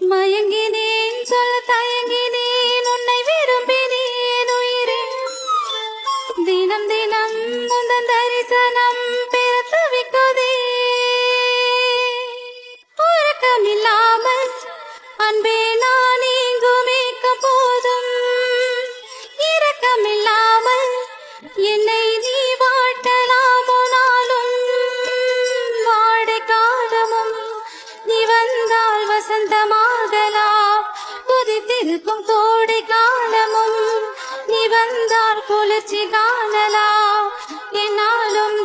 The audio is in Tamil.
மயங்கினேன் சொல்ல தயங்கினேன் உன்னை விரும்பினேன் உயிரே தினம் தினம் முந்தன் தரிசனம் பெற தவிக்குதே உறக்கமில்லாமல் அன்பே நான் இங்கும் ஏக்கம் போதும் இரக்கமில்லாமல் என்னை நீ வாட்டலாமோ நாளும் வாடை காலமும் நீ வந்தால் வசந்தமாகலாம் குதித்திருக்கும் கோடை காலமும் நீ வந்தால் குளிர்ச்சி காணலாம் என்னாலும்